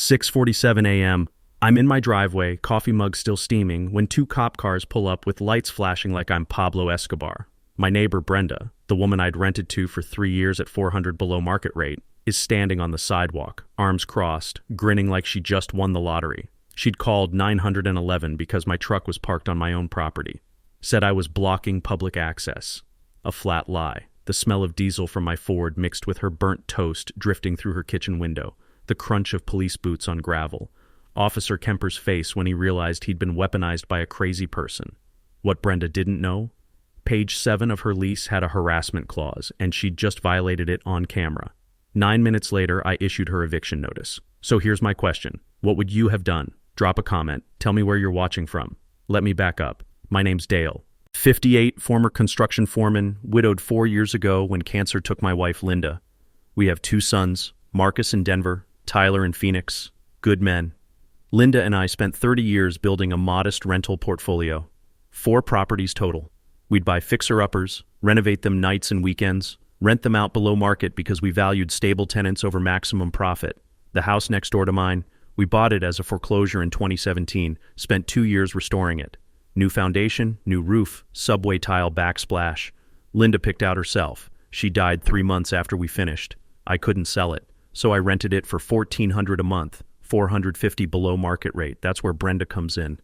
6:47 a.m. I'm in my driveway, coffee mug still steaming, when two cop cars pull up with lights flashing like I'm Pablo Escobar. My neighbor Brenda, the woman I'd rented to for 3 years at $400 below market rate, is standing on the sidewalk, arms crossed, grinning like she just won the lottery. She'd called 911 because my truck was parked on my own property. Said I was blocking public access. A flat lie. The smell of diesel from my Ford mixed with her burnt toast drifting through her kitchen window. The crunch of police boots on gravel. Officer Kemper's face when he realized he'd been weaponized by a crazy person. What Brenda didn't know? Page 7 of her lease had a harassment clause, and she'd just violated it on camera. 9 minutes later, I issued her eviction notice. So here's my question. What would you have done? Drop a comment. Tell me where you're watching from. Let me back up. My name's Dale. 58, former construction foreman, widowed 4 years ago when cancer took my wife Linda. We have 2 sons, Marcus in Denver, Tyler in Phoenix. Good men. Linda and I spent 30 years building a modest rental portfolio. 4 properties total. We'd buy fixer-uppers, renovate them nights and weekends, rent them out below market because we valued stable tenants over maximum profit. The house next door to mine, we bought it as a foreclosure in 2017, spent 2 years restoring it. New foundation, new roof, subway tile backsplash. Linda picked out herself. She died 3 months after we finished. I couldn't sell it, so I rented it for $1,400 a month. $450 below market rate. That's where Brenda comes in.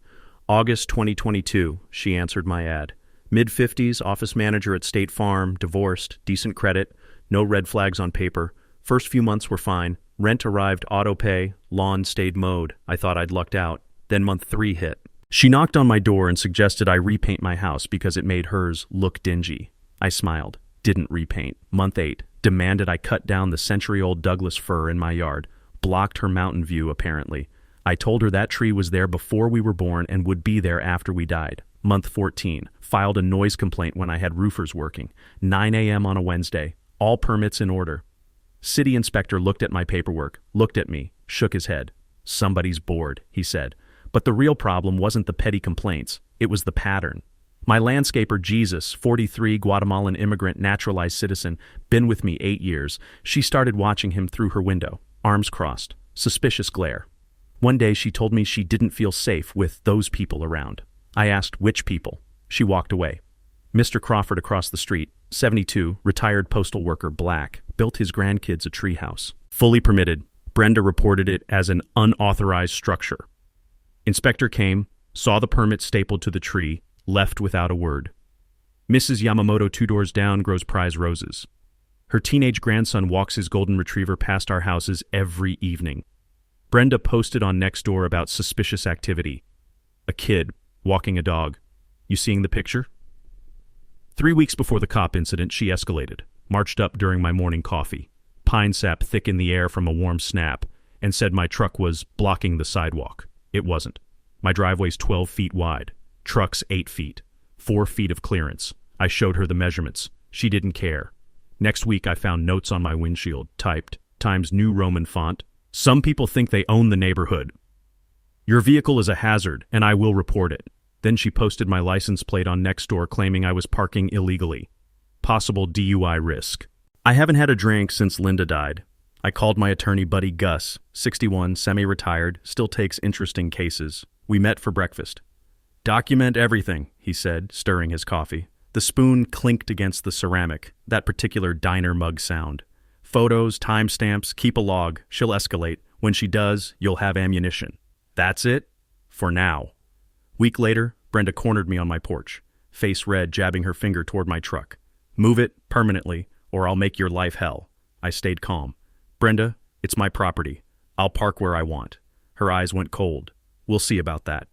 August 2022, she answered my ad. Mid-50s, office manager at State Farm, divorced, decent credit, no red flags on paper. First few months were fine. Rent arrived, auto pay, lawn stayed mowed. I thought I'd lucked out. Then month 3 hit. She knocked on my door and suggested I repaint my house because it made hers look dingy. I smiled. Didn't repaint. Month 8, demanded I cut down the century-old Douglas fir in my yard. Blocked her mountain view, apparently. I told her that tree was there before we were born and would be there after we died. Month 14. Filed a noise complaint when I had roofers working. 9 a.m. on a Wednesday. All permits in order. City inspector looked at my paperwork, looked at me, shook his head. Somebody's bored, he said. But the real problem wasn't the petty complaints. It was the pattern. My landscaper, Jesus, 43, Guatemalan immigrant, naturalized citizen, been with me 8 years. She started watching him through her window. Arms crossed, suspicious glare. One day she told me she didn't feel safe with those people around. I asked which people. She walked away. Mr. Crawford across the street, 72, retired postal worker, black, built his grandkids a treehouse. Fully permitted. Brenda reported it as an unauthorized structure. Inspector came, saw the permit stapled to the tree, left without a word. Mrs. Yamamoto 2 doors down grows prize roses. Her teenage grandson walks his golden retriever past our houses every evening. Brenda posted on Nextdoor about suspicious activity. A kid walking a dog. You seeing the picture? 3 weeks before the cop incident, she escalated, marched up during my morning coffee, pine sap thick in the air from a warm snap, and said my truck was blocking the sidewalk. It wasn't. My driveway's 12 feet wide. Truck's 8 feet. 4 feet of clearance. I showed her the measurements. She didn't care. Next week, I found notes on my windshield, typed, Times New Roman font. Some people think they own the neighborhood. Your vehicle is a hazard, and I will report it. Then she posted my license plate on Nextdoor claiming I was parking illegally. Possible DUI risk. I haven't had a drink since Linda died. I called my attorney buddy Gus, 61, semi-retired, still takes interesting cases. We met for breakfast. Document everything, he said, stirring his coffee. The spoon clinked against the ceramic, that particular diner mug sound. Photos, timestamps, keep a log. She'll escalate. When she does, you'll have ammunition. That's it? For now. Week later, Brenda cornered me on my porch, face red, jabbing her finger toward my truck. Move it, permanently, or I'll make your life hell. I stayed calm. Brenda, it's my property. I'll park where I want. Her eyes went cold. We'll see about that.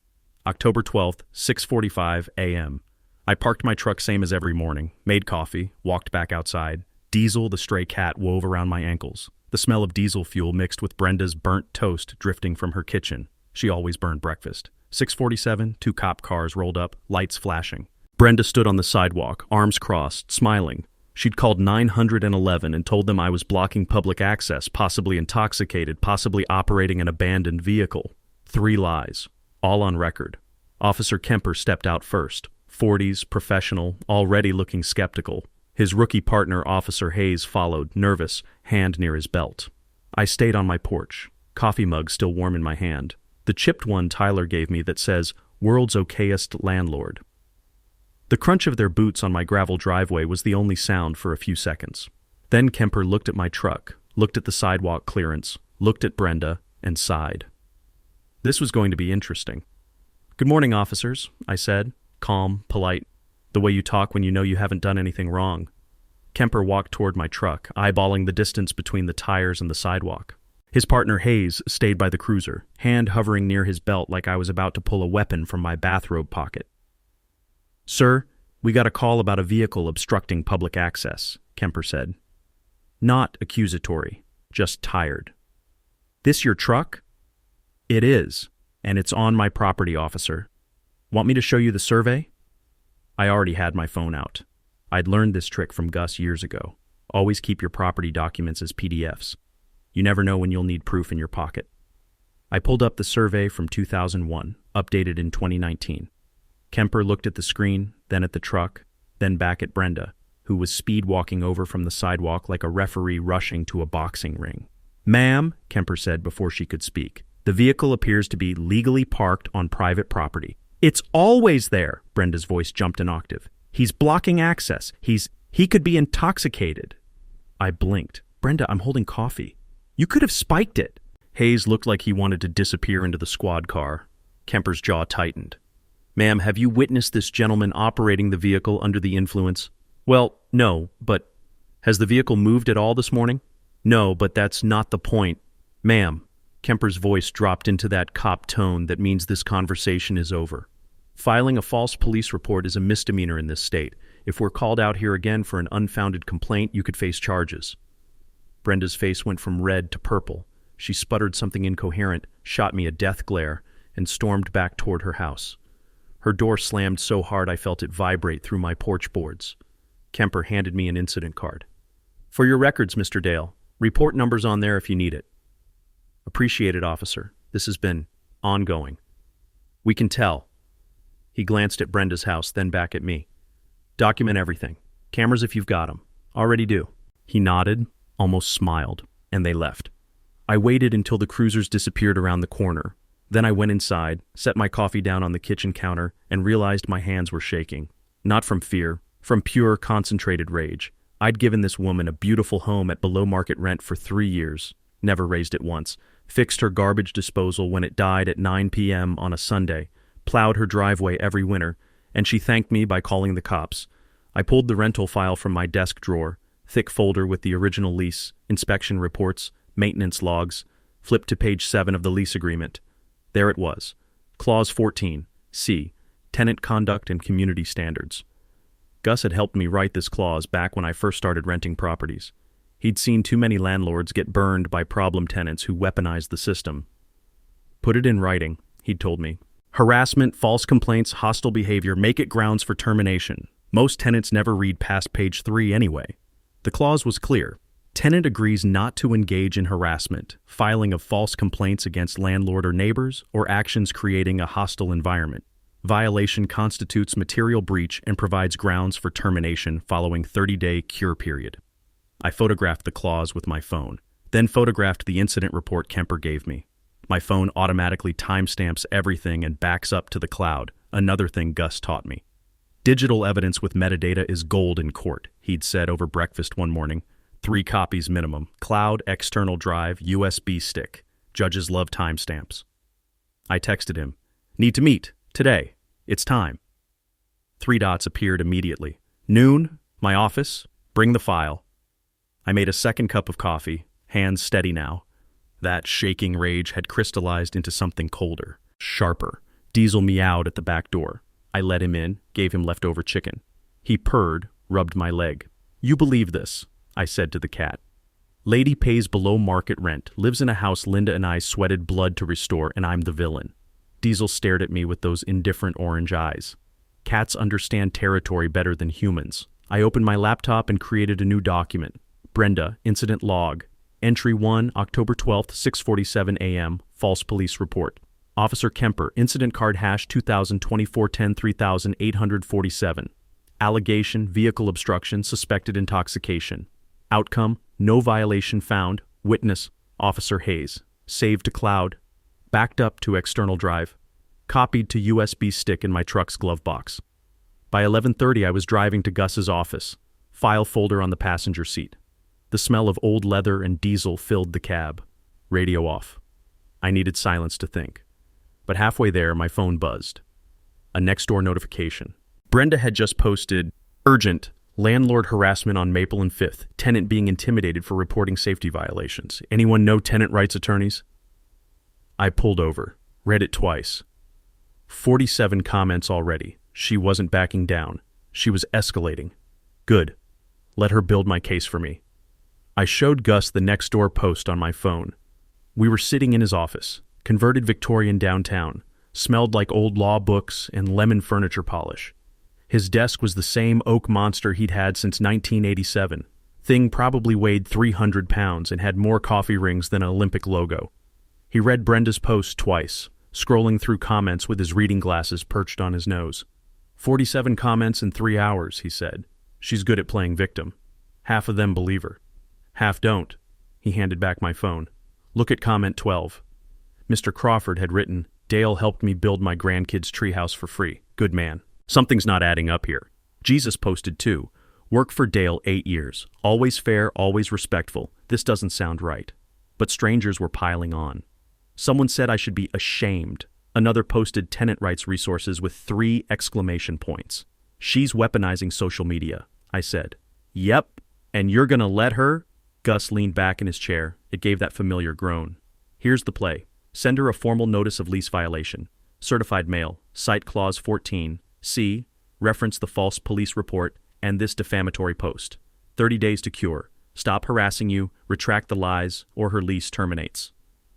October 12th, 6:45 a.m. I parked my truck same as every morning, made coffee, walked back outside. Diesel, the stray cat, wove around my ankles. The smell of diesel fuel mixed with Brenda's burnt toast drifting from her kitchen. She always burned breakfast. 6:47, 2 cop cars rolled up, lights flashing. Brenda stood on the sidewalk, arms crossed, smiling. She'd called 911 and told them I was blocking public access, possibly intoxicated, possibly operating an abandoned vehicle. 3 lies, all on record. Officer Kemper stepped out first. 40s, professional, already looking skeptical. His rookie partner, Officer Hayes, followed, nervous, hand near his belt. I stayed on my porch. coffee mug still warm in my hand. The chipped one Tyler gave me that says, "World's okayest landlord." The crunch of their boots on my gravel driveway was the only sound for a few seconds. Then Kemper looked at my truck, looked at the sidewalk clearance, looked at Brenda, and sighed. This was going to be interesting. "Good morning, officers," I said, calm, polite, the way you talk when you know you haven't done anything wrong. Kemper walked toward my truck, eyeballing the distance between the tires and the sidewalk. His partner Hayes stayed by the cruiser, hand hovering near his belt like I was about to pull a weapon from my bathrobe pocket. "Sir, we got a call about a vehicle obstructing public access," Kemper said. Not accusatory, just tired. "This your truck?" "It is, and it's on my property, officer. Want me to show you the survey?" I already had my phone out. I'd learned this trick from Gus years ago. Always keep your property documents as PDFs. You never know when you'll need proof in your pocket. I pulled up the survey from 2001, updated in 2019. Kemper looked at the screen, then at the truck, then back at Brenda, who was speed walking over from the sidewalk like a referee rushing to a boxing ring. "Ma'am," Kemper said before she could speak, "the vehicle appears to be legally parked on private property." "It's always there," Brenda's voice jumped an octave. "He's blocking access. He could be intoxicated." I blinked. "Brenda, I'm holding coffee. You could have spiked it." Hayes looked like he wanted to disappear into the squad car. Kemper's jaw tightened. "Ma'am, have you witnessed this gentleman operating the vehicle under the influence?" "Well, no, but..." "Has the vehicle moved at all this morning?" "No, but that's not the point." "Ma'am," Kemper's voice dropped into that cop tone that means this conversation is over. "Filing a false police report is a misdemeanor in this state. If we're called out here again for an unfounded complaint, you could face charges." Brenda's face went from red to purple. She sputtered something incoherent, shot me a death glare, and stormed back toward her house. Her door slammed so hard I felt it vibrate through my porch boards. Kemper handed me an incident card. "For your records, Mr. Dale. Report numbers on there if you need it." "Appreciate it, officer. This has been ongoing." "We can tell." He glanced at Brenda's house, then back at me. "Document everything. Cameras if you've got them. Already do." He nodded, almost smiled, and they left. I waited until the cruisers disappeared around the corner. Then I went inside, set my coffee down on the kitchen counter, and realized my hands were shaking. Not from fear, from pure, concentrated rage. I'd given this woman a beautiful home at below-market rent for 3 years, never raised it once, fixed her garbage disposal when it died at 9 p.m. on a Sunday, plowed her driveway every winter, and she thanked me by calling the cops. I pulled the rental file from my desk drawer, thick folder with the original lease, inspection reports, maintenance logs, flipped to page 7 of the lease agreement. There it was. Clause 14, C, Tenant Conduct and Community Standards. Gus had helped me write this clause back when I first started renting properties. He'd seen too many landlords get burned by problem tenants who weaponized the system. "Put it in writing," he'd told me. "Harassment, false complaints, hostile behavior, make it grounds for termination. Most tenants never read past page 3 anyway." The clause was clear. Tenant agrees not to engage in harassment, filing of false complaints against landlord or neighbors, or actions creating a hostile environment. Violation constitutes material breach and provides grounds for termination following 30-day cure period. I photographed the clause with my phone, then photographed the incident report Kemper gave me. My phone automatically timestamps everything and backs up to the cloud, another thing Gus taught me. "Digital evidence with metadata is gold in court," he'd said over breakfast one morning. 3 copies minimum. Cloud, external drive, USB stick. Judges love timestamps. I texted him. "Need to meet. Today. It's time." 3 dots appeared immediately. "Noon. My office. Bring the file." I made a second cup of coffee, hands steady now. That shaking rage had crystallized into something colder, sharper. Diesel meowed at the back door. I let him in, gave him leftover chicken. He purred, rubbed my leg. "You believe this," I said to the cat. "Lady pays below market rent, lives in a house Linda and I sweated blood to restore, and I'm the villain." Diesel stared at me with those indifferent orange eyes. Cats understand territory better than humans. I opened my laptop and created a new document. Brenda, incident log. Entry 1, October 12th, 6:47 a.m., false police report. Officer Kemper, incident card hash 2024-10-3847. Allegation, vehicle obstruction, suspected intoxication. Outcome, no violation found. Witness, Officer Hayes. saved to cloud, backed up to external drive, copied to USB stick in my truck's glove box. By 11:30, I was driving to Gus's office, file folder on the passenger seat. The smell of old leather and diesel filled the cab. Radio off. I needed silence to think. But halfway there, my phone buzzed. A next-door notification. Brenda had just posted, "Urgent, landlord harassment on Maple and 5th, tenant being intimidated for reporting safety violations. Anyone know tenant rights attorneys?" I pulled over, read it twice. 47 comments already. She wasn't backing down. She was escalating. Good. Let her build my case for me. I showed Gus the next door post on my phone. We were sitting in his office, converted Victorian downtown, smelled like old law books and lemon furniture polish. His desk was the same oak monster he'd had since 1987. Thing probably weighed 300 pounds and had more coffee rings than an Olympic logo. He read Brenda's post twice, scrolling through comments with his reading glasses perched on his nose. 47 comments in 3 hours, he said. She's good at playing victim. Half of them believe her. Half don't. He handed back my phone. Look at comment 12. Mr. Crawford had written, "Dale helped me build my grandkids' treehouse for free. Good man. Something's not adding up here." Jesus posted too. "Work for Dale 8 years. Always fair, always respectful. This doesn't sound right." But strangers were piling on. Someone said I should be ashamed. Another posted tenant rights resources with 3 exclamation points. "She's weaponizing social media," I said. "Yep, and you're gonna let her?" Gus leaned back in his chair. It gave that familiar groan. "Here's the play. Send her a formal notice of lease violation. Certified mail. Cite clause 14. C. Reference the false police report and this defamatory post. 30 days to cure. Stop harassing you, retract the lies, or her lease terminates."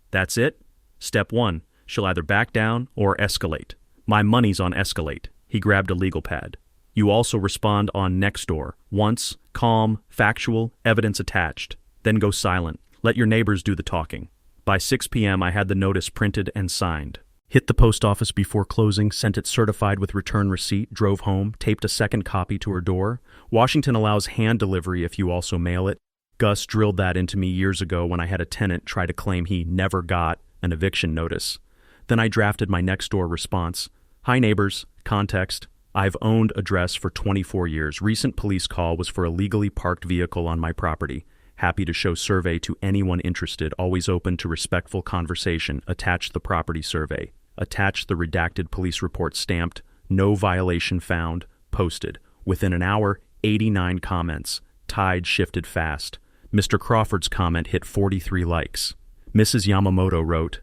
That's it? Step 1. She'll either back down or escalate. My money's on escalate. He grabbed a legal pad. You also respond on Nextdoor. Once, calm, factual, evidence attached. Then go silent. Let your neighbors do the talking. By 6 p.m. I had the notice printed and signed. Hit the post office before closing, sent it certified with return receipt, drove home, taped a second copy to her door. Washington allows hand delivery if you also mail it. Gus drilled that into me years ago when I had a tenant try to claim he never got an eviction notice. Then I drafted my Nextdoor response. "Hi neighbors, context. I've owned address for 24 years. Recent police call was for a legally parked vehicle on my property. Happy to show survey to anyone interested. Always open to respectful conversation. Attach the property survey. Attach the redacted police report stamped. No violation found. Posted. Within an hour, 89 comments. Tide shifted fast. Mr. Crawford's comment hit 43 likes. Mrs. Yamamoto wrote,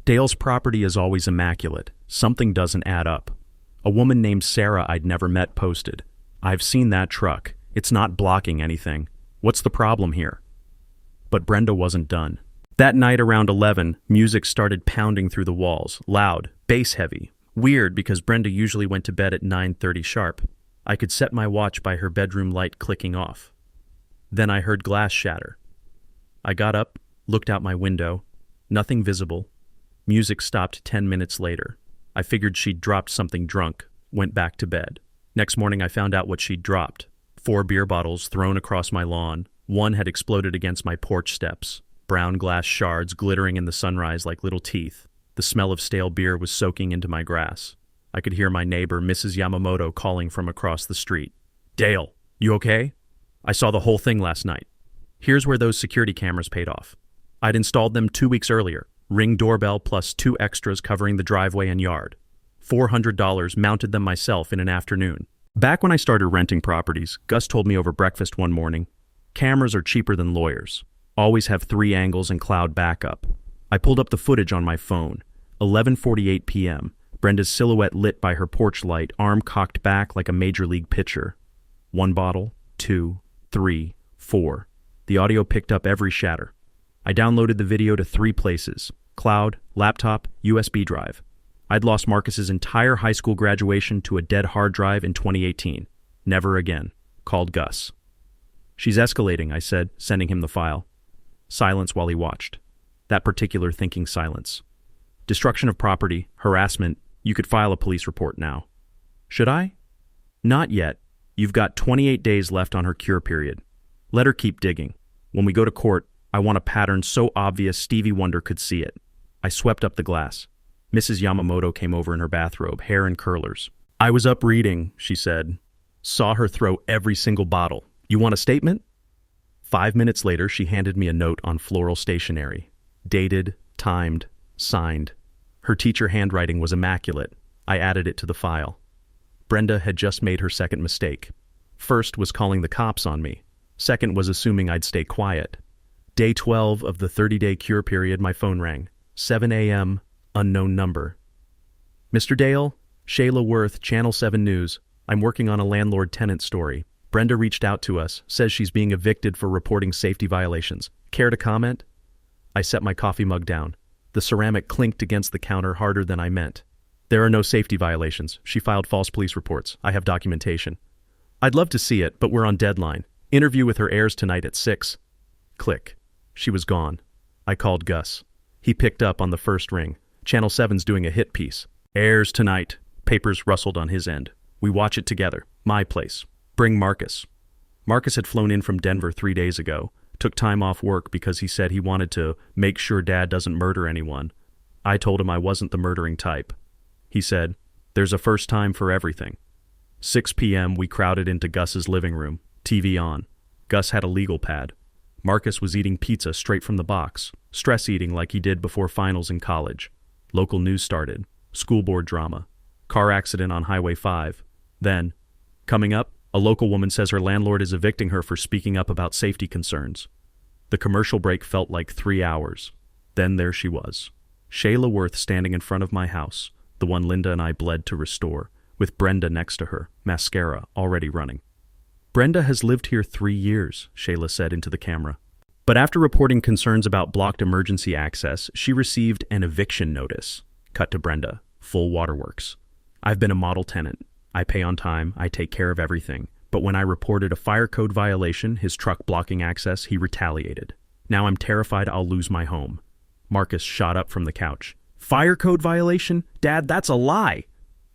"Dale's property is always immaculate. Something doesn't add up." A woman named Sarah I'd never met posted, "I've seen that truck. It's not blocking anything. What's the problem here?" But Brenda wasn't done. That night around 11, music started pounding through the walls, loud, bass-heavy. Weird because Brenda usually went to bed at 9:30 sharp. I could set my watch by her bedroom light clicking off. Then I heard glass shatter. I got up, looked out my window. Nothing visible. Music stopped 10 minutes later. I figured she'd dropped something drunk, went back to bed. Next morning I found out what she'd dropped. 4 beer bottles thrown across my lawn. One had exploded against my porch steps. Brown glass shards glittering in the sunrise like little teeth. The smell of stale beer was soaking into my grass. I could hear my neighbor, Mrs. Yamamoto, calling from across the street. "Dale, you okay? I saw the whole thing last night." Here's where those security cameras paid off. I'd installed them 2 weeks earlier. Ring doorbell plus 2 extras covering the driveway and yard. $400, mounted them myself in an afternoon. Back when I started renting properties, Gus told me over breakfast one morning, "Cameras are cheaper than lawyers. Always have 3 angles and cloud backup." I pulled up the footage on my phone. 11:48 p.m. Brenda's silhouette lit by her porch light, arm cocked back like a major league pitcher. 1 bottle, 2, 3, 4. The audio picked up every shatter. I downloaded the video to 3 places: cloud, laptop, USB drive. I'd lost Marcus's entire high school graduation to a dead hard drive in 2018. Never again. Called Gus. "She's escalating," I said, sending him the file. Silence while he watched. That particular thinking silence. Destruction of property, harassment. You could file a police report now. Should I? Not yet. You've got 28 days left on her cure period. Let her keep digging. When we go to court, I want a pattern so obvious Stevie Wonder could see it. I swept up the glass. Mrs. Yamamoto came over in her bathrobe, hair in curlers. I was up reading, she said. Saw her throw every single bottle. You want a statement? 5 minutes later, she handed me a note on floral stationery. Dated, timed, signed. Her teacher handwriting was immaculate. I added it to the file. Brenda had just made her second mistake. First was calling the cops on me. Second was assuming I'd stay quiet. Day 12 of the 30-day cure period, my phone rang. 7 a.m., unknown number. Mr. Dale, Shayla Worth, Channel 7 News. I'm working on a landlord-tenant story. Brenda reached out to us, says she's being evicted for reporting safety violations. Care to comment? I set my coffee mug down. The ceramic clinked against the counter harder than I meant. There are no safety violations. She filed false police reports. I have documentation. I'd love to see it, but we're on deadline. Interview with her airs tonight at 6. Click. She was gone. I called Gus. He picked up on the first ring. Channel 7's doing a hit piece. Airs tonight. Papers rustled on his end. We watch it together. My place. Bring Marcus. Marcus had flown in from Denver 3 days ago. Took time off work because he said he wanted to make sure Dad doesn't murder anyone. I told him I wasn't the murdering type. He said, there's a first time for everything. 6 p.m. we crowded into Gus's living room. TV on. Gus had a legal pad. Marcus was eating pizza straight from the box. Stress eating like he did before finals in college. Local news started. School board drama. Car accident on Highway 5. Then, coming up, a local woman says her landlord is evicting her for speaking up about safety concerns. The commercial break felt like 3 hours. Then there she was. Shayla Worth standing in front of my house, the one Linda and I bled to restore, with Brenda next to her, mascara already running. Brenda has lived here 3 years, Shayla said into the camera. But after reporting concerns about blocked emergency access, she received an eviction notice. Cut to Brenda. Full waterworks. I've been a model tenant. I pay on time, I take care of everything. But when I reported a fire code violation, his truck blocking access, he retaliated. Now I'm terrified I'll lose my home. Marcus shot up from the couch. Fire code violation? Dad, that's a lie!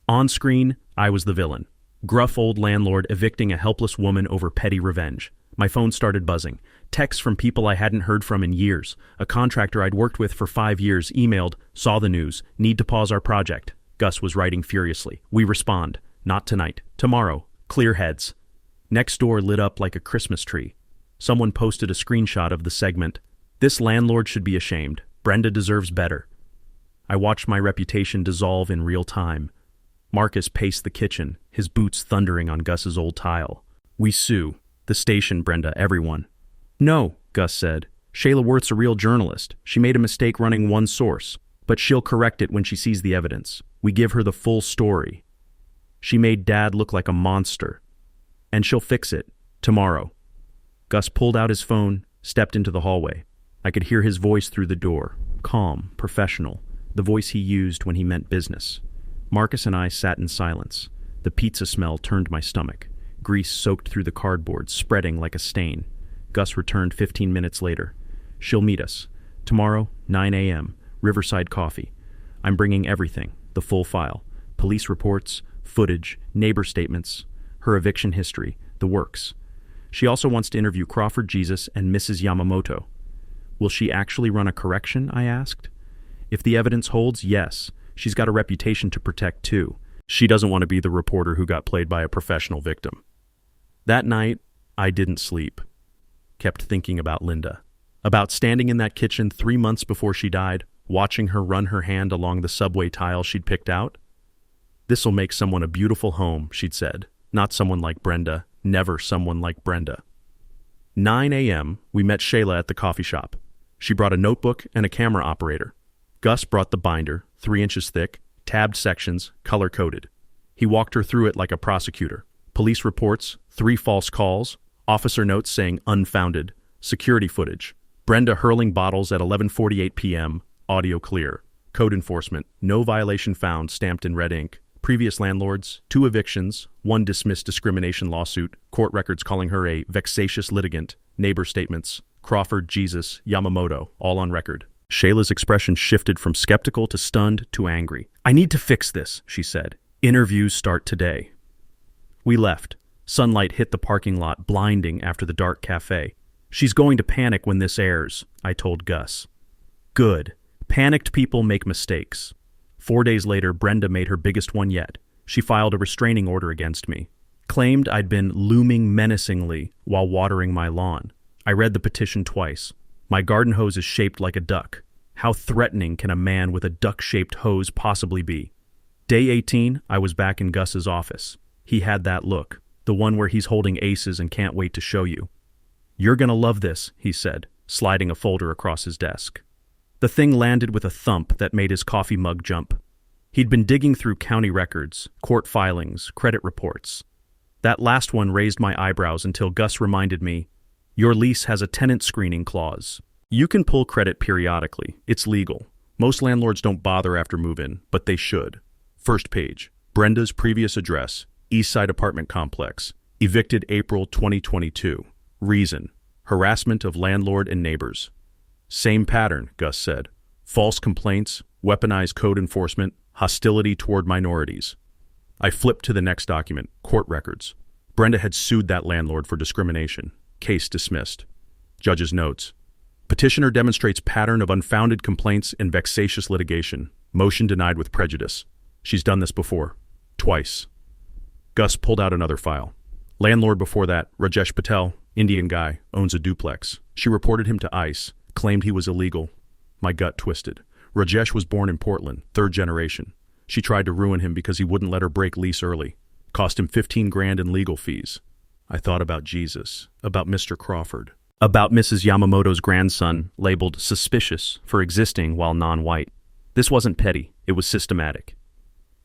On screen, I was the villain. Gruff old landlord evicting a helpless woman over petty revenge. My phone started buzzing. Texts from people I hadn't heard from in years. A contractor I'd worked with for 5 years emailed, saw the news, need to pause our project. Gus was writing furiously. We respond. Not tonight. Tomorrow. Clear heads. Next door lit up like a Christmas tree. Someone posted a screenshot of the segment. This landlord should be ashamed. Brenda deserves better. I watched my reputation dissolve in real time. Marcus paced the kitchen, his boots thundering on Gus's old tile. We sue. The station, Brenda, everyone. No, Gus said. Shayla Worth's a real journalist. She made a mistake running one source, but she'll correct it when she sees the evidence. We give her the full story. She made Dad look like a monster. And she'll fix it. Tomorrow. Gus pulled out his phone, stepped into the hallway. I could hear his voice through the door. Calm, professional. The voice he used when he meant business. Marcus and I sat in silence. The pizza smell turned my stomach. Grease soaked through the cardboard, spreading like a stain. Gus returned 15 minutes later. She'll meet us. Tomorrow, 9 a.m., Riverside Coffee. I'm bringing everything, the full file. Police reports, footage, neighbor statements, her eviction history, the works. She also wants to interview Crawford Jesus and Mrs. Yamamoto. Will she actually run a correction, I asked. If the evidence holds, yes. She's got a reputation to protect too. She doesn't want to be the reporter who got played by a professional victim. That night, I didn't sleep. Kept thinking about Linda. About standing in that kitchen 3 months before she died, watching her run her hand along the subway tile she'd picked out. This'll make someone a beautiful home, she'd said. Not someone like Brenda. Never someone like Brenda. 9 a.m., we met Shayla at the coffee shop. She brought a notebook and a camera operator. Gus brought the binder, 3 inches thick, tabbed sections, color-coded. He walked her through it like a prosecutor. Police reports, 3 false calls, officer notes saying unfounded, security footage, Brenda hurling bottles at 11:48 p.m., audio clear, code enforcement, no violation found, stamped in red ink, previous landlords, 2 evictions, 1 dismissed discrimination lawsuit, court records calling her a vexatious litigant, neighbor statements, Crawford, Jesus, Yamamoto, all on record. Shayla's expression shifted from skeptical to stunned to angry. I need to fix this, she said. Interviews start today. We left. Sunlight hit the parking lot, blinding after the dark cafe. She's going to panic when this airs, I told Gus. Good. Panicked people make mistakes. 4 days later, Brenda made her biggest one yet. She filed a restraining order against me. Claimed I'd been looming menacingly while watering my lawn. I read the petition twice. My garden hose is shaped like a duck. How threatening can a man with a duck-shaped hose possibly be? Day 18, I was back in Gus's office. He had that look, the one where he's holding aces and can't wait to show you. You're gonna love this, he said, sliding a folder across his desk. The thing landed with a thump that made his coffee mug jump. He'd been digging through county records, court filings, credit reports. That last one raised my eyebrows until Gus reminded me, your lease has a tenant screening clause. You can pull credit periodically. It's legal. Most landlords don't bother after move-in, but they should. First page. Brenda's previous address, Eastside Apartment Complex. Evicted April 2022. Reason: harassment of landlord and neighbors. Same pattern, Gus said. False complaints, weaponized code enforcement, hostility toward minorities. I flipped to the next document, court records. Brenda had sued that landlord for discrimination. Case dismissed. Judge's notes. Petitioner demonstrates pattern of unfounded complaints and vexatious litigation. Motion denied with prejudice. She's done this before. Twice. Gus pulled out another file. Landlord before that, Rajesh Patel, Indian guy, owns a duplex. She reported him to ICE, claimed he was illegal. My gut twisted. Rajesh was born in Portland, third generation. She tried to ruin him because he wouldn't let her break lease early. Cost him 15 grand in legal fees. I thought about Jesus, about Mr. Crawford, about Mrs. Yamamoto's grandson, labeled suspicious for existing while non-white. This wasn't petty, it was systematic.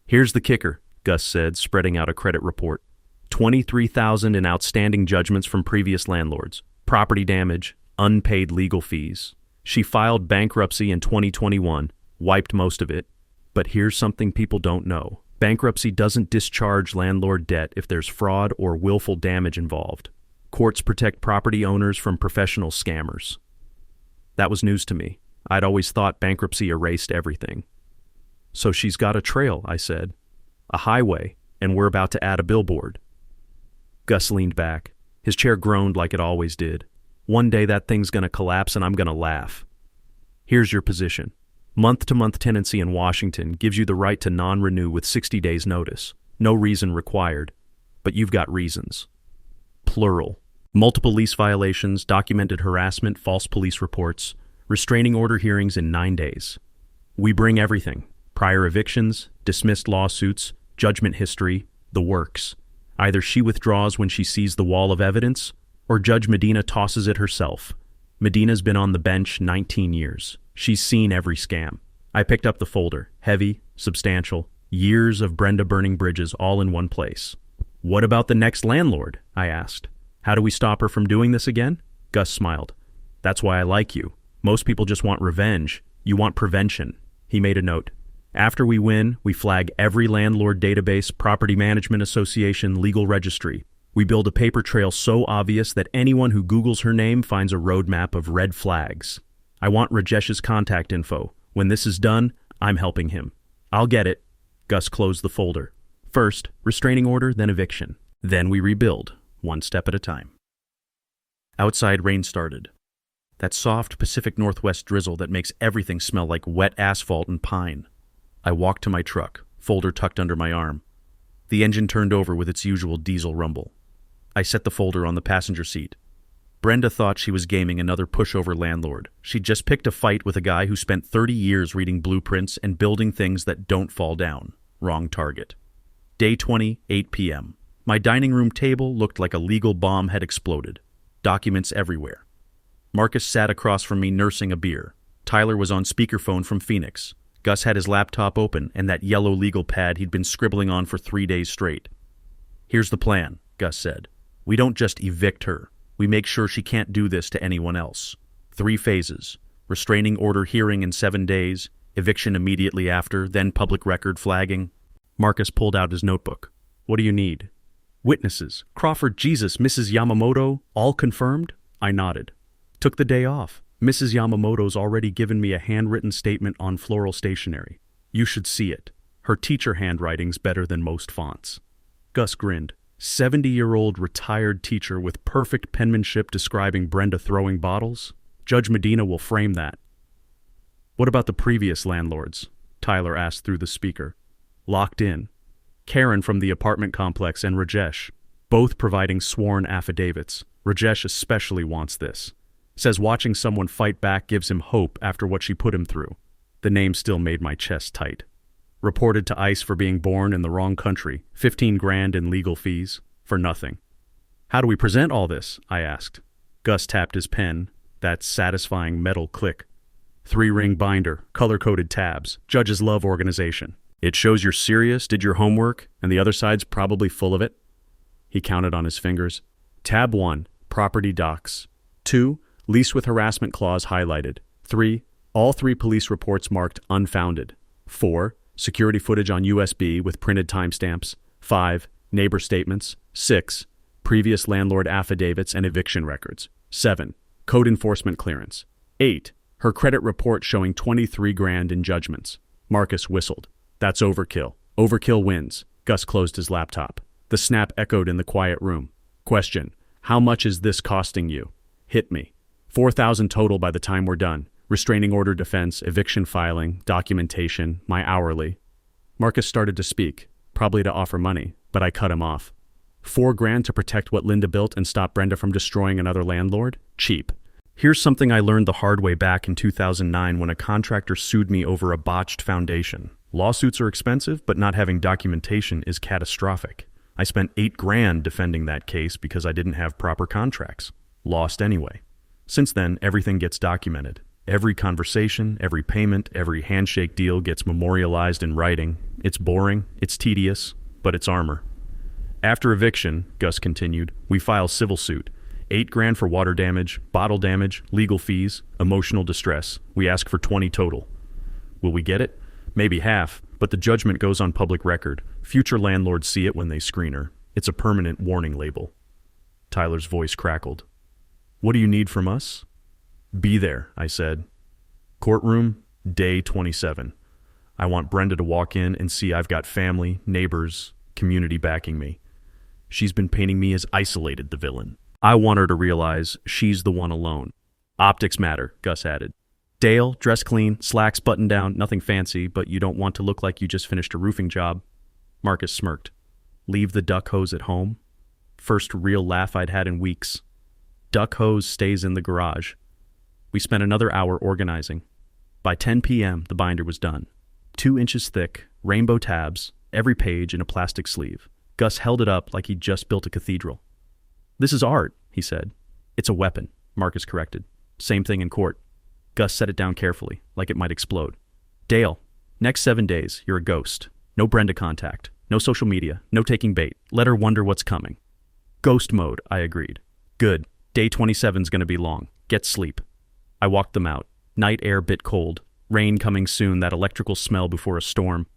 Here's the kicker, Gus said, spreading out a credit report. 23,000 in outstanding judgments from previous landlords, property damage, unpaid legal fees. She filed bankruptcy in 2021, wiped most of it. But here's something people don't know. Bankruptcy doesn't discharge landlord debt if there's fraud or willful damage involved. Courts protect property owners from professional scammers. That was news to me. I'd always thought bankruptcy erased everything. So she's got a trail, I said. A highway, and we're about to add a billboard. Gus leaned back. His chair groaned like it always did. One day that thing's gonna collapse and I'm gonna laugh. Here's your position. Month-to-month tenancy in Washington gives you the right to non-renew with 60 days notice. No reason required. But you've got reasons. Plural. Multiple lease violations, documented harassment, false police reports, restraining order hearings in 9 days. We bring everything. Prior evictions, dismissed lawsuits, judgment history, the works. Either she withdraws when she sees the wall of evidence, or Judge Medina tosses it herself. Medina's been on the bench 19 years. She's seen every scam. I picked up the folder. Heavy, substantial, years of Brenda burning bridges all in one place. What about the next landlord? I asked. How do we stop her from doing this again? Gus smiled. That's why I like you. Most people just want revenge. You want prevention. He made a note. After we win, we flag every landlord database, property management association, legal registry. We build a paper trail so obvious that anyone who Googles her name finds a roadmap of red flags. I want Rajesh's contact info. When this is done, I'm helping him. I'll get it. Gus closed the folder. First, restraining order, then eviction. Then we rebuild, one step at a time. Outside, rain started. That soft Pacific Northwest drizzle that makes everything smell like wet asphalt and pine. I walked to my truck, folder tucked under my arm. The engine turned over with its usual diesel rumble. I set the folder on the passenger seat. Brenda thought she was gaming another pushover landlord. She'd just picked a fight with a guy who spent 30 years reading blueprints and building things that don't fall down. Wrong target. Day 20, 8 p.m. My dining room table looked like a legal bomb had exploded. Documents everywhere. Marcus sat across from me nursing a beer. Tyler was on speakerphone from Phoenix. Gus had his laptop open and that yellow legal pad he'd been scribbling on for 3 days straight. Here's the plan, Gus said. We don't just evict her. We make sure she can't do this to anyone else. 3 phases. Restraining order hearing in 7 days, eviction immediately after, then public record flagging. Marcus pulled out his notebook. What do you need? Witnesses. Crawford, Jesus, Mrs. Yamamoto, all confirmed? I nodded. Took the day off. Mrs. Yamamoto's already given me a handwritten statement on floral stationery. You should see it. Her teacher handwriting's better than most fonts. Gus grinned. 70-year-old retired teacher with perfect penmanship describing Brenda throwing bottles? Judge Medina will frame that. What about the previous landlords? Tyler asked through the speaker. Locked in. Karen from the apartment complex and Rajesh, both providing sworn affidavits. Rajesh especially wants this. Says watching someone fight back gives him hope after what she put him through. The name still made my chest tight. Reported to ICE for being born in the wrong country. 15 grand in legal fees. For nothing. How do we present all this? I asked. Gus tapped his pen. That satisfying metal click. 3-ring binder, color-coded tabs, judges love organization. It shows you're serious, did your homework, and the other side's probably full of it. He counted on his fingers. Tab 1, property docs. 2, lease with harassment clause highlighted. 3, all 3 police reports marked unfounded. 4, security footage on USB with printed timestamps. 5, neighbor statements. 6, previous landlord affidavits and eviction records. 7, code enforcement clearance. 8, her credit report showing 23 grand in judgments. Marcus whistled. That's overkill. Overkill wins. Gus closed his laptop. The snap echoed in the quiet room. Question: how much is this costing you? Hit me. 4,000 total by the time we're done. Restraining order defense, eviction filing, documentation, my hourly. Marcus started to speak, probably to offer money, but I cut him off. 4 grand to protect what Linda built and stop Brenda from destroying another landlord? Cheap. Here's something I learned the hard way back in 2009 when a contractor sued me over a botched foundation. Lawsuits are expensive, but not having documentation is catastrophic. I spent 8 grand defending that case because I didn't have proper contracts. Lost anyway. Since then, everything gets documented. Every conversation, every payment, every handshake deal gets memorialized in writing. It's boring, it's tedious, but it's armor. After eviction, Gus continued, we file civil suit. 8 grand for water damage, bottle damage, legal fees, emotional distress. We ask for 20 total. Will we get it? Maybe half, but the judgment goes on public record. Future landlords see it when they screen her. It's a permanent warning label. Tyler's voice crackled. What do you need from us? Be there, I said. Courtroom, day 27. I want Brenda to walk in and see I've got family, neighbors, community backing me. She's been painting me as isolated, the villain. I want her to realize she's the one alone. Optics matter, Gus added. Dale, dress clean, slacks buttoned down, nothing fancy, but you don't want to look like you just finished a roofing job. Marcus smirked. Leave the duck hose at home? First real laugh I'd had in weeks. Duck hose stays in the garage. We spent another hour organizing. By 10 p.m., the binder was done. 2 inches thick, rainbow tabs, every page in a plastic sleeve. Gus held it up like he'd just built a cathedral. This is art, he said. It's a weapon, Marcus corrected. Same thing in court. Gus set it down carefully, like it might explode. Dale, next 7 days, you're a ghost. No Brenda contact. No social media. No taking bait. Let her wonder what's coming. Ghost mode, I agreed. Good. Day 27's gonna be long. Get sleep. I walked them out. Night air bit cold. Rain coming soon, that electrical smell before a storm.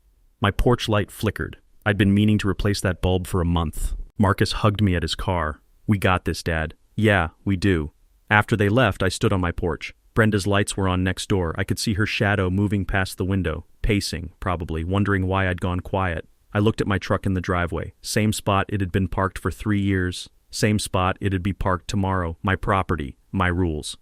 My porch light flickered. I'd been meaning to replace that bulb for a month. Marcus hugged me at his car. We got this, Dad. Yeah, we do. After they left, I stood on my porch. Brenda's lights were on next door. I could see her shadow moving past the window, pacing, probably, wondering why I'd gone quiet. I looked at my truck in the driveway. Same spot it had been parked for 3 years. Same spot it'd be parked tomorrow. My property. My rules.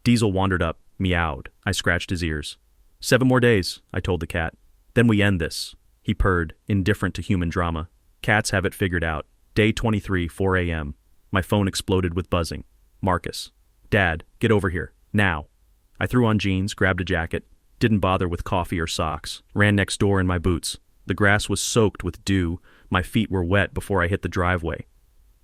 Diesel wandered up, meowed. I scratched his ears. 7 more days, I told the cat. Then we end this. He purred, indifferent to human drama. Cats have it figured out. Day 23, 4 a.m. My phone exploded with buzzing. Marcus. Dad, get over here. Now. I threw on jeans, grabbed a jacket, didn't bother with coffee or socks, ran next door in my boots. The grass was soaked with dew. My feet were wet before I hit the driveway.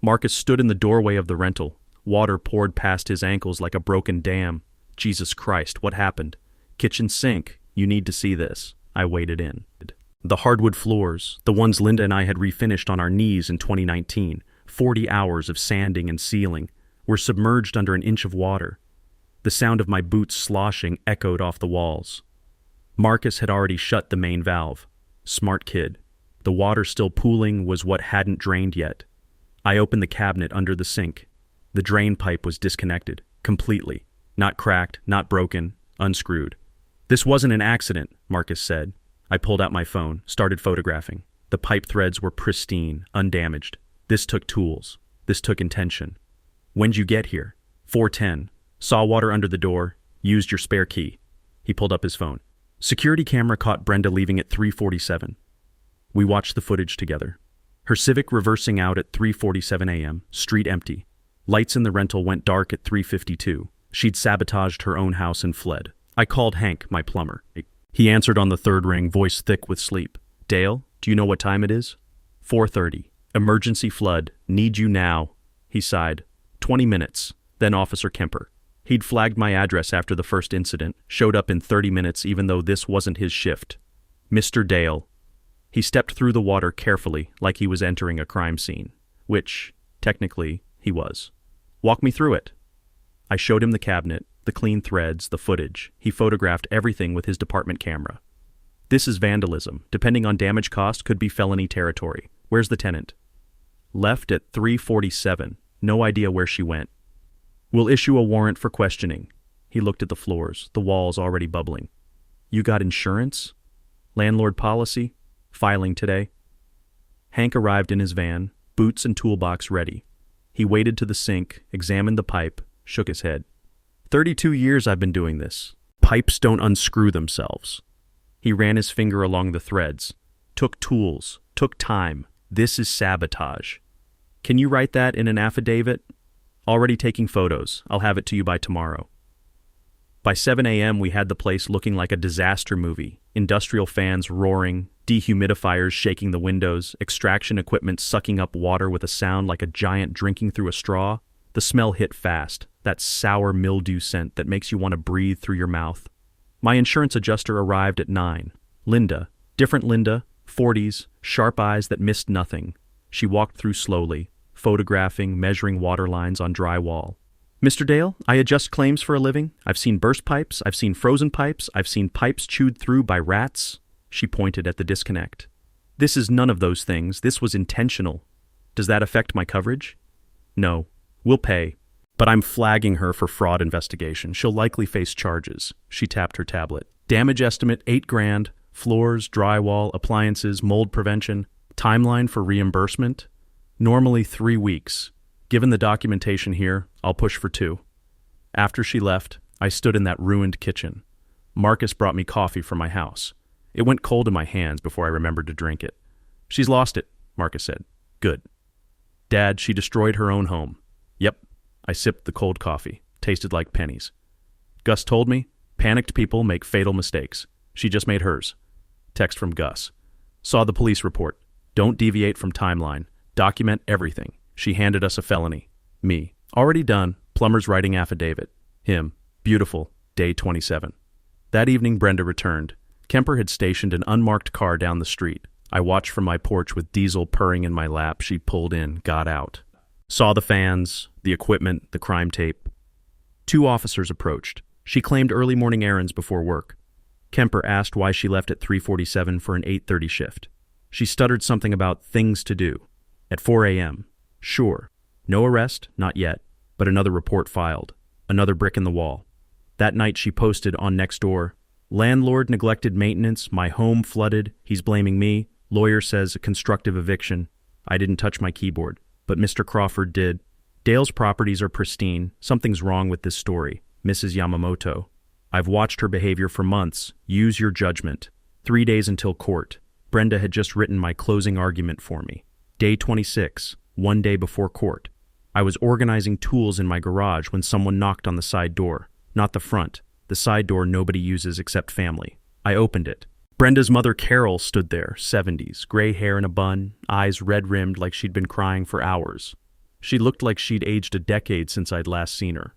Marcus stood in the doorway of the rental. Water poured past his ankles like a broken dam. Jesus Christ, what happened? Kitchen sink. You need to see this. I waded in. The hardwood floors, the ones Linda and I had refinished on our knees in 2019, 40 hours of sanding and sealing, were submerged under an inch of water. The sound of my boots sloshing echoed off the walls. Marcus had already shut the main valve. Smart kid. The water still pooling was what hadn't drained yet. I opened the cabinet under the sink. The drain pipe was disconnected, completely. Not cracked, not broken, unscrewed. This wasn't an accident, Marcus said. I pulled out my phone, started photographing. The pipe threads were pristine, undamaged. This took tools. This took intention. When'd you get here? 4:10. Saw water under the door. Used your spare key. He pulled up his phone. Security camera caught Brenda leaving at 3:47. We watched the footage together. Her Civic reversing out at 3:47 a.m., street empty. Lights in the rental went dark at 3:52. She'd sabotaged her own house and fled. I called Hank, my plumber. He answered on the third ring, voice thick with sleep. Dale, do you know what time it is? 4:30. Emergency flood. Need you now. He sighed. 20 minutes. Then Officer Kemper. He'd flagged my address after the first incident, showed up in 30 minutes even though this wasn't his shift. Mr. Dale. He stepped through the water carefully, like he was entering a crime scene, which, technically, he was. Walk me through it. I showed him the cabinet, the clean threads, the footage. He photographed everything with his department camera. This is vandalism. Depending on damage cost, could be felony territory. Where's the tenant? Left at 3:47. No idea where she went. We'll issue a warrant for questioning. He looked at the floors, the walls already bubbling. You got insurance? Landlord policy? Filing today. Hank arrived in his van, boots and toolbox ready. He waded to the sink, examined the pipe, shook his head. 32 years I've been doing this. Pipes don't unscrew themselves. He ran his finger along the threads. Took tools, took time. This is sabotage. Can you write that in an affidavit? Already taking photos. I'll have it to you by tomorrow. By 7 a.m. we had the place looking like a disaster movie. Industrial fans roaring, dehumidifiers shaking the windows, extraction equipment sucking up water with a sound like a giant drinking through a straw. The smell hit fast, that sour mildew scent that makes you want to breathe through your mouth. My insurance adjuster arrived at 9. Linda, different Linda, 40s, sharp eyes that missed nothing. She walked through slowly, photographing, measuring water lines on drywall. Mr. Dale, I adjust claims for a living. I've seen burst pipes, I've seen frozen pipes, I've seen pipes chewed through by rats. She pointed at the disconnect. This is none of those things. This was intentional. Does that affect my coverage? No. We'll pay. But I'm flagging her for fraud investigation. She'll likely face charges. She tapped her tablet. Damage estimate, $8,000. Floors, drywall, appliances, mold prevention. Timeline for reimbursement? Normally 3 weeks. Given the documentation here, I'll push for 2. After she left, I stood in that ruined kitchen. Marcus brought me coffee from my house. It went cold in my hands before I remembered to drink it. She's lost it, Marcus said. Good. Dad, she destroyed her own home. Yep. I sipped the cold coffee. Tasted like pennies. Gus told me, panicked people make fatal mistakes. She just made hers. Text from Gus. Saw the police report. Don't deviate from timeline. Document everything. She handed us a felony. Me. Already done. Plumber's writing affidavit. Him. Beautiful. Day 27. That evening Brenda returned. Kemper had stationed an unmarked car down the street. I watched from my porch with Diesel purring in my lap. She pulled in, got out. Saw the fans, the equipment, the crime tape. 2 officers approached. She claimed early morning errands before work. Kemper asked why she left at 3:47 for an 8:30 shift. She stuttered something about things to do. At 4 a.m. Sure. No arrest, not yet, but another report filed. Another brick in the wall. That night she posted on Nextdoor, landlord neglected maintenance, my home flooded, he's blaming me, lawyer says a constructive eviction. I didn't touch my keyboard, but Mr. Crawford did. Dale's properties are pristine. Something's wrong with this story. Mrs. Yamamoto. I've watched her behavior for months. Use your judgment. 3 days until court. Brenda had just written my closing argument for me. Day 26, 1 day before court. I was organizing tools in my garage when someone knocked on the side door. Not the front. The side door nobody uses except family. I opened it. Brenda's mother Carol stood there, 70s, gray hair in a bun, eyes red-rimmed like she'd been crying for hours. She looked like she'd aged a decade since I'd last seen her.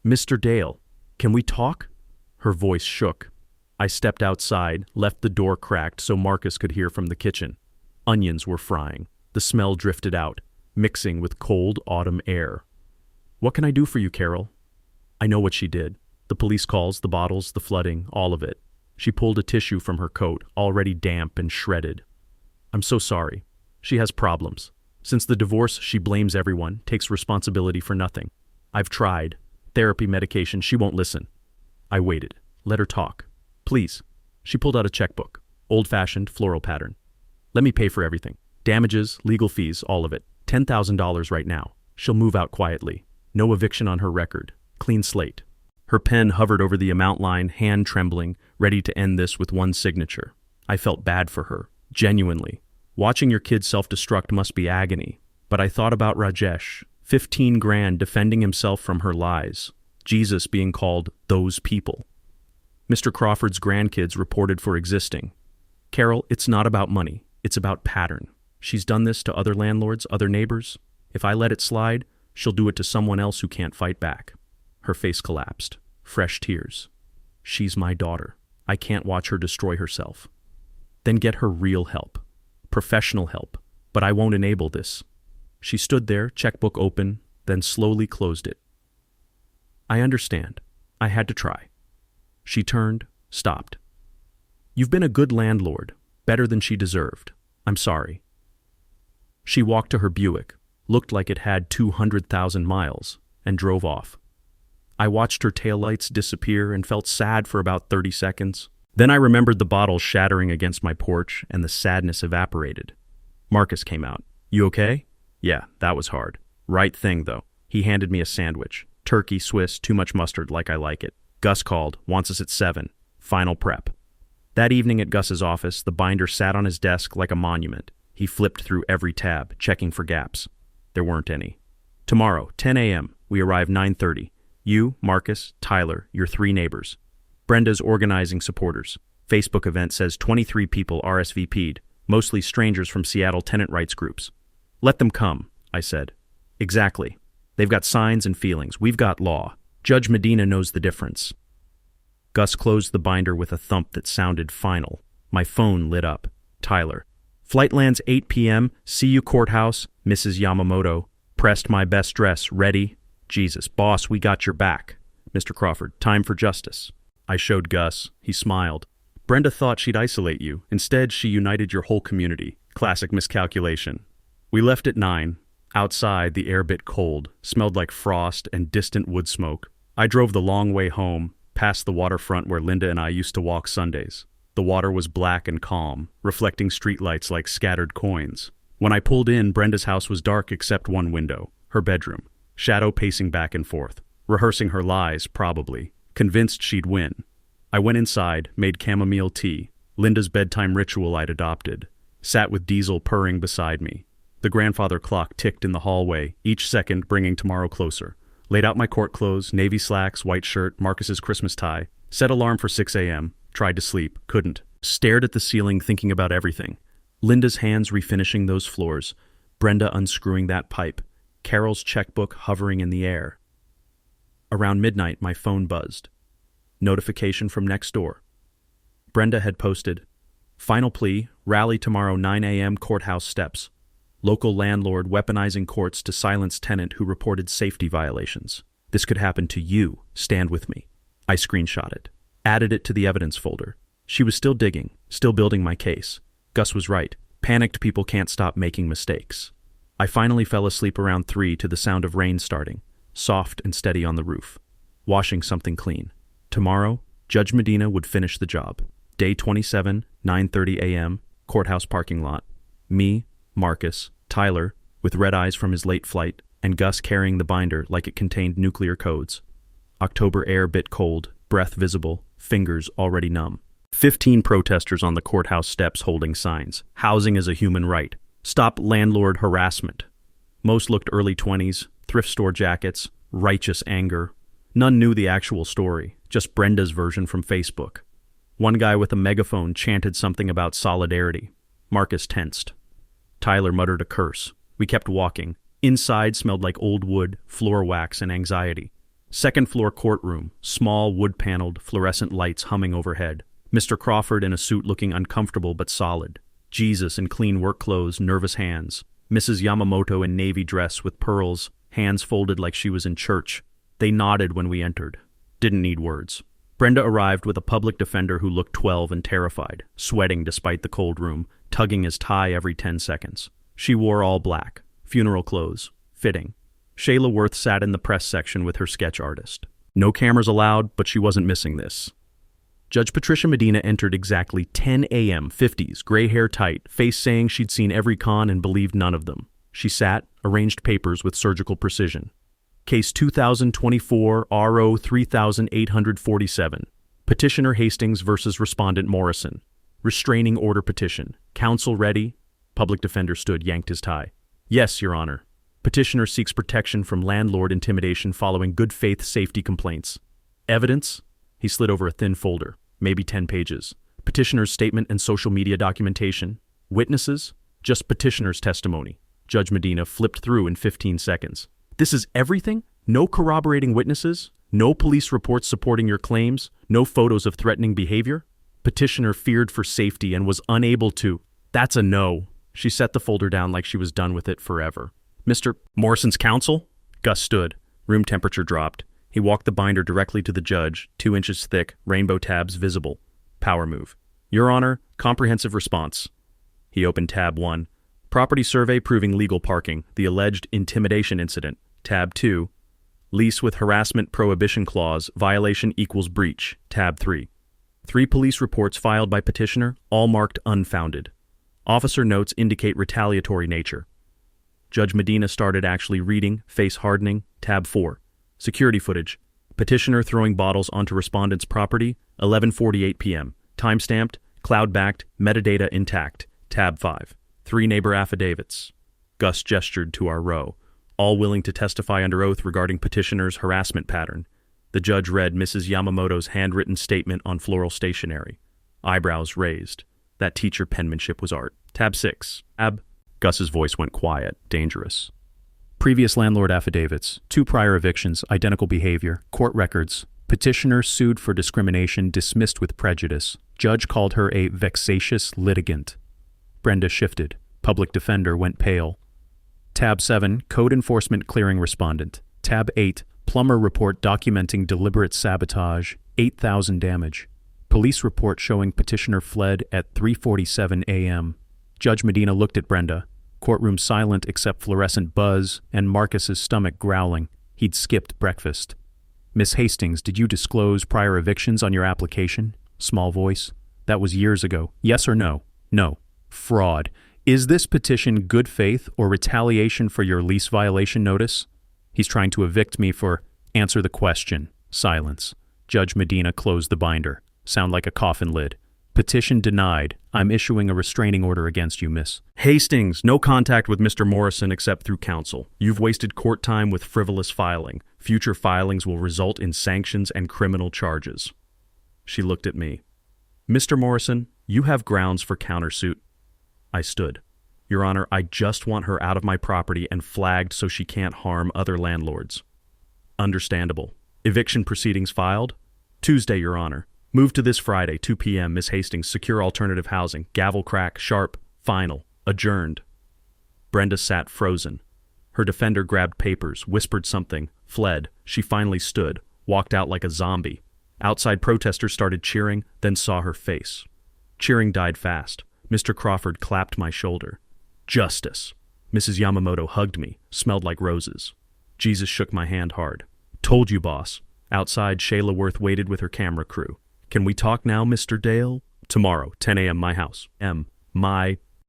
Mr. Dale, can we talk? Her voice shook. I stepped outside, left the door cracked so Marcus could hear from the kitchen. Onions were frying. The smell drifted out, mixing with cold autumn air. What can I do for you, Carol? I know what she did. The police calls, the bottles, the flooding, all of it. She pulled a tissue from her coat, already damp and shredded. I'm so sorry. She has problems. Since the divorce, she blames everyone, takes responsibility for nothing. I've tried. Therapy, medication, she won't listen. I waited. Let her talk. Please. She pulled out a checkbook. Old-fashioned, floral pattern. Let me pay for everything. Damages, legal fees, all of it. $10,000 right now. She'll move out quietly. No eviction on her record. Clean slate. Her pen hovered over the amount line, hand trembling, ready to end this with one signature. I felt bad for her. Genuinely. Watching your kid self-destruct must be agony. But I thought about Rajesh. 15 grand defending himself from her lies. Jesus being called those people. Mr. Crawford's grandkids reported for existing. Carol, it's not about money. It's about pattern. She's done this to other landlords, other neighbors. If I let it slide, she'll do it to someone else who can't fight back. Her face collapsed. Fresh tears. She's my daughter. I can't watch her destroy herself. Then get her real help. Professional help. But I won't enable this. She stood there, checkbook open, then slowly closed it. I understand. I had to try. She turned, stopped. You've been a good landlord, better than she deserved. I'm sorry. She walked to her Buick, looked like it had 200,000 miles, and drove off. I watched her taillights disappear and felt sad for about 30 seconds. Then I remembered the bottles shattering against my porch and the sadness evaporated. Marcus came out. You okay? Yeah, that was hard. Right thing, though. He handed me a sandwich. Turkey, Swiss, too much mustard like I like it. Gus called, wants us at 7. Final prep. That evening at Gus's office, the binder sat on his desk like a monument. He flipped through every tab, checking for gaps. There weren't any. Tomorrow, 10 a.m., we arrive 9:30. You, Marcus, Tyler, your 3 neighbors. Brenda's organizing supporters. Facebook event says 23 people RSVP'd, mostly strangers from Seattle tenant rights groups. Let them come, I said. Exactly. They've got signs and feelings. We've got law. Judge Medina knows the difference. Gus closed the binder with a thump that sounded final. My phone lit up. Tyler. Flight lands 8 p.m. See you courthouse. Mrs. Yamamoto. Pressed my best dress. Ready? Jesus, boss, we got your back. Mr. Crawford. Time for justice. I showed Gus. He smiled. Brenda thought she'd isolate you. Instead, she united your whole community. Classic miscalculation. We left at 9. Outside, the air bit cold, smelled like frost and distant wood smoke. I drove the long way home, past the waterfront where Linda and I used to walk Sundays. The water was black and calm, reflecting streetlights like scattered coins. When I pulled in, Brenda's house was dark except one window, her bedroom. Shadow pacing back and forth, rehearsing her lies, probably, convinced she'd win. I went inside, made chamomile tea, Linda's bedtime ritual I'd adopted, sat with Diesel purring beside me. The grandfather clock ticked in the hallway, each second bringing tomorrow closer. Laid out my court clothes, navy slacks, white shirt, Marcus's Christmas tie. Set alarm for 6 a.m. Tried to sleep, couldn't. Stared at the ceiling thinking about everything. Linda's hands refinishing those floors. Brenda unscrewing that pipe. Carol's checkbook hovering in the air. Around midnight, my phone buzzed. Notification from next door. Brenda had posted, Final plea, rally tomorrow 9 a.m. courthouse steps. Local landlord weaponizing courts to silence tenant who reported safety violations. This could happen to you. Stand with me. I screenshot it. Added it to the evidence folder. She was still digging, still building my case. Gus was right. Panicked people can't stop making mistakes. I finally fell asleep around 3 to the sound of rain starting, soft and steady on the roof. Washing something clean. Tomorrow, Judge Medina would finish the job. Day 27, 9:30 a.m., courthouse parking lot. Me, Marcus, Tyler, with red eyes from his late flight, and Gus carrying the binder like it contained nuclear codes. October air bit cold, breath visible, fingers already numb. 15 protesters on the courthouse steps holding signs. Housing is a human right. Stop landlord harassment. Most looked early 20s, thrift store jackets, righteous anger. None knew the actual story, just Brenda's version from Facebook. One guy with a megaphone chanted something about solidarity. Marcus tensed. Tyler muttered a curse. We kept walking. Inside smelled like old wood, floor wax, and anxiety. Second floor courtroom, small wood-paneled, fluorescent lights humming overhead. Mr. Crawford in a suit looking uncomfortable but solid. Jesus in clean work clothes, nervous hands. Mrs. Yamamoto in navy dress with pearls, hands folded like she was in church. They nodded when we entered. Didn't need words. Brenda arrived with a public defender who looked 12 and terrified, sweating despite the cold room, tugging his tie every 10 seconds. She wore all black, funeral clothes, fitting. Shayla Worth sat in the press section with her sketch artist. No cameras allowed, but she wasn't missing this. Judge Patricia Medina entered exactly 10 a.m., 50s, gray hair tight, face saying she'd seen every con and believed none of them. She sat, arranged papers with surgical precision. Case 2024 RO 3847. Petitioner Hastings versus Respondent Morrison. Restraining order petition. Counsel ready? Public defender stood, yanked his tie. Yes, Your Honor. Petitioner seeks protection from landlord intimidation following good faith safety complaints. Evidence? He slid over a thin folder, maybe 10 pages. Petitioner's statement and social media documentation. Witnesses? Just petitioner's testimony. Judge Medina flipped through in 15 seconds. This is everything? No corroborating witnesses? No police reports supporting your claims? No photos of threatening behavior? Petitioner feared for safety and was unable to. That's a no. She set the folder down like she was done with it forever. Mr. Morrison's counsel? Gus stood. Room temperature dropped. He walked the binder directly to the judge, 2 inches thick, rainbow tabs visible. Power move. Your Honor, comprehensive response. He opened tab 1. Property survey proving legal parking, the alleged intimidation incident. Tab 2. Lease with harassment prohibition clause, violation equals breach. Tab 3. 3 police reports filed by petitioner, all marked unfounded. Officer notes indicate retaliatory nature. Judge Medina started actually reading, face hardening. Tab 4. Security footage. Petitioner throwing bottles onto respondent's property, 11:48 p.m. Timestamped, cloud-backed, metadata intact. Tab 5. 3 neighbor affidavits. Gus gestured to our row, all willing to testify under oath regarding petitioner's harassment pattern. The judge read Mrs. Yamamoto's handwritten statement on floral stationery. Eyebrows raised. That teacher penmanship was art. Tab 6. Gus's voice went quiet, dangerous. Previous landlord affidavits, 2 prior evictions, identical behavior, court records. Petitioner sued for discrimination, dismissed with prejudice. Judge called her a vexatious litigant. Brenda shifted. Public defender went pale. Tab 7, code enforcement clearing respondent. Tab 8, plumber report documenting deliberate sabotage, 8,000 damage. Police report showing petitioner fled at 3:47 a.m. Judge Medina looked at Brenda. Courtroom silent except fluorescent buzz and Marcus's stomach growling. He'd skipped breakfast. Miss Hastings, did you disclose prior evictions on your application? Small voice. That was years ago. Yes or no? No. Fraud. Is this petition good faith or retaliation for your lease violation notice? He's trying to evict me for... Answer the question. Silence. Judge Medina closed the binder. Sound like a coffin lid. Petition denied. I'm issuing a restraining order against you, Miss Hastings, no contact with Mr. Morrison except through counsel. You've wasted court time with frivolous filing. Future filings will result in sanctions and criminal charges. She looked at me. Mr. Morrison, you have grounds for countersuit. I stood. Your Honor, I just want her out of my property and flagged so she can't harm other landlords. Understandable. Eviction proceedings filed? Tuesday, Your Honor. Move to this Friday, 2 p.m., Miss Hastings, secure alternative housing. Gavel crack, sharp, final, adjourned. Brenda sat frozen. Her defender grabbed papers, whispered something, fled. She finally stood, walked out like a zombie. Outside protesters started cheering, then saw her face. Cheering died fast. Mr. Crawford clapped my shoulder. Justice. Mrs. Yamamoto hugged me, smelled like roses. Jesus shook my hand hard. Told you, boss. Outside, Shayla Worth waited with her camera crew. Can we talk now, Mr. Dale? Tomorrow, 10 a.m., my house.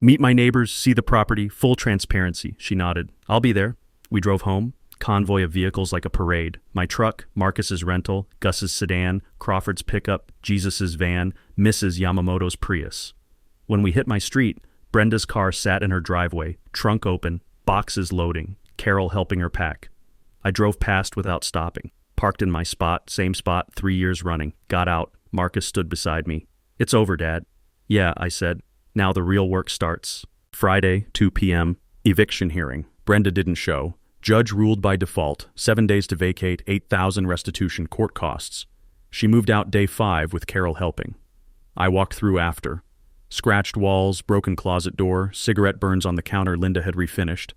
Meet my neighbors, see the property, full transparency. She nodded. I'll be there. We drove home. Convoy of vehicles like a parade. My truck, Marcus's rental, Gus's sedan, Crawford's pickup, Jesus's van, Mrs. Yamamoto's Prius. When we hit my street, Brenda's car sat in her driveway, trunk open, boxes loading, Carol helping her pack. I drove past without stopping. Parked in my spot, same spot, 3 years running. Got out. Marcus stood beside me. It's over, Dad. Yeah, I said. Now the real work starts. Friday, 2 p.m., eviction hearing. Brenda didn't show. Judge ruled by default, 7 days to vacate, 8,000 restitution court costs. She moved out day 5 with Carol helping. I walked through after. Scratched walls, broken closet door, cigarette burns on the counter Linda had refinished.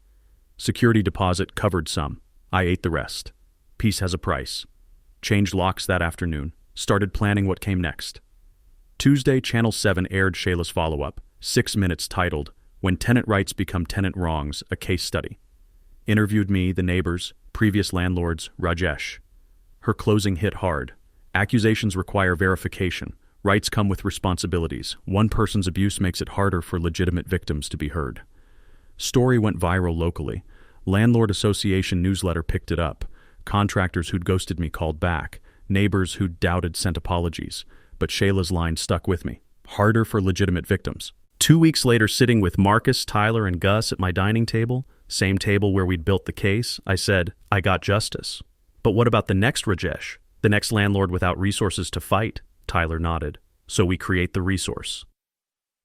Security deposit covered some. I ate the rest. Peace has a price. Changed locks that afternoon. Started planning what came next. Tuesday, Channel 7 aired Shayla's follow-up, 6 minutes titled, When Tenant Rights Become Tenant Wrongs, a Case Study. Interviewed me, the neighbors, previous landlords, Rajesh. Her closing hit hard. Accusations require verification. Rights come with responsibilities. One person's abuse makes it harder for legitimate victims to be heard. Story went viral locally. Landlord Association newsletter picked it up. Contractors who'd ghosted me called back. Neighbors who'd doubted sent apologies. But Shayla's line stuck with me. Harder for legitimate victims. 2 weeks later, sitting with Marcus, Tyler, and Gus at my dining table, same table where we'd built the case, I said, I got justice. But what about the next Rajesh? The next landlord without resources to fight? Tyler nodded. So we create the resource.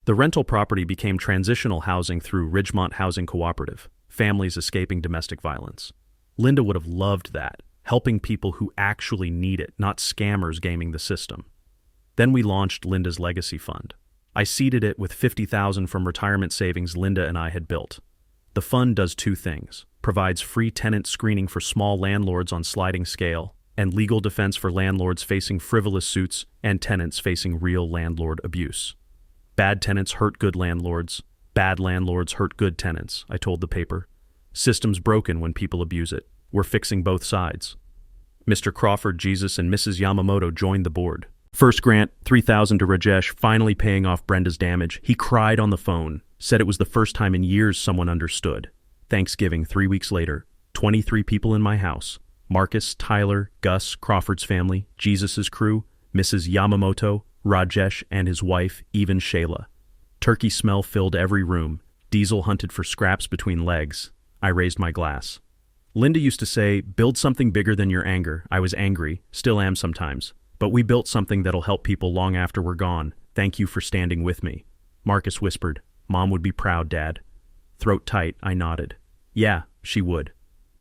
The rental property became transitional housing through Ridgemont Housing Cooperative, families escaping domestic violence. Linda would have loved that, helping people who actually need it, not scammers gaming the system. Then we launched Linda's Legacy Fund. I seeded it with $50,000 from retirement savings Linda and I had built. The fund does two things: provides free tenant screening for small landlords on sliding scale, and legal defense for landlords facing frivolous suits and tenants facing real landlord abuse. Bad tenants hurt good landlords. Bad landlords hurt good tenants, I told the paper. System's broken when people abuse it. We're fixing both sides. Mr. Crawford, Jesus, and Mrs. Yamamoto joined the board. First grant, $3,000 to Rajesh, finally paying off Brenda's damage. He cried on the phone, said it was the first time in years someone understood. Thanksgiving, 3 weeks later, 23 people in my house. Marcus, Tyler, Gus, Crawford's family, Jesus' crew, Mrs. Yamamoto, Rajesh, and his wife, even Shayla. Turkey smell filled every room. Diesel hunted for scraps between legs. I raised my glass. Linda used to say, build something bigger than your anger. I was angry, still am sometimes. But we built something that'll help people long after we're gone. Thank you for standing with me. Marcus whispered, Mom would be proud, Dad. Throat tight, I nodded. Yeah, she would.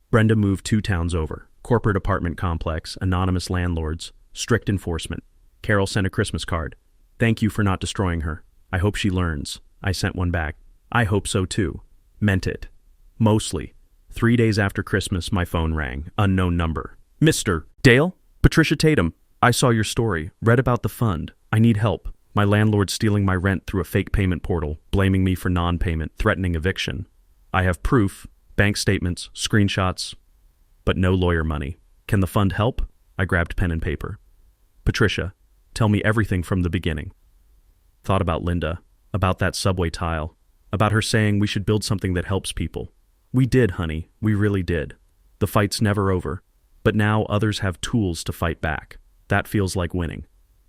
Brenda moved 2 towns over. Corporate apartment complex, anonymous landlords, strict enforcement. Carol sent a Christmas card. Thank you for not destroying her. I hope she learns. I sent one back. I hope so too. Meant it. Mostly. 3 days after Christmas, my phone rang. Unknown number. Mr. Dale? Patricia Tatum. I saw your story. Read about the fund. I need help. My landlord's stealing my rent through a fake payment portal, blaming me for non-payment, threatening eviction. I have proof, bank statements, screenshots, but no lawyer money. Can the fund help? I grabbed pen and paper. Patricia, tell me everything from the beginning. Thought about Linda, about that subway tile, about her saying we should build something that helps people. We did, honey. We really did. The fight's never over. But now others have tools to fight back. That feels like winning.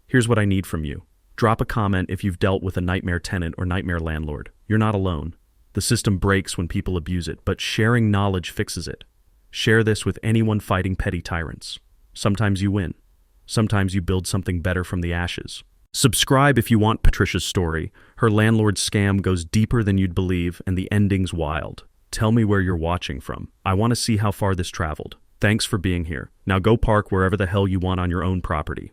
Here's what I need from you. Drop a comment if you've dealt with a nightmare tenant or nightmare landlord. You're not alone. The system breaks when people abuse it, but sharing knowledge fixes it. Share this with anyone fighting petty tyrants. Sometimes you win. Sometimes you build something better from the ashes. Subscribe if you want Patricia's story. Her landlord scam goes deeper than you'd believe, and the ending's wild. Tell me where you're watching from. I want to see how far this traveled. Thanks for being here. Now go park wherever the hell you want on your own property.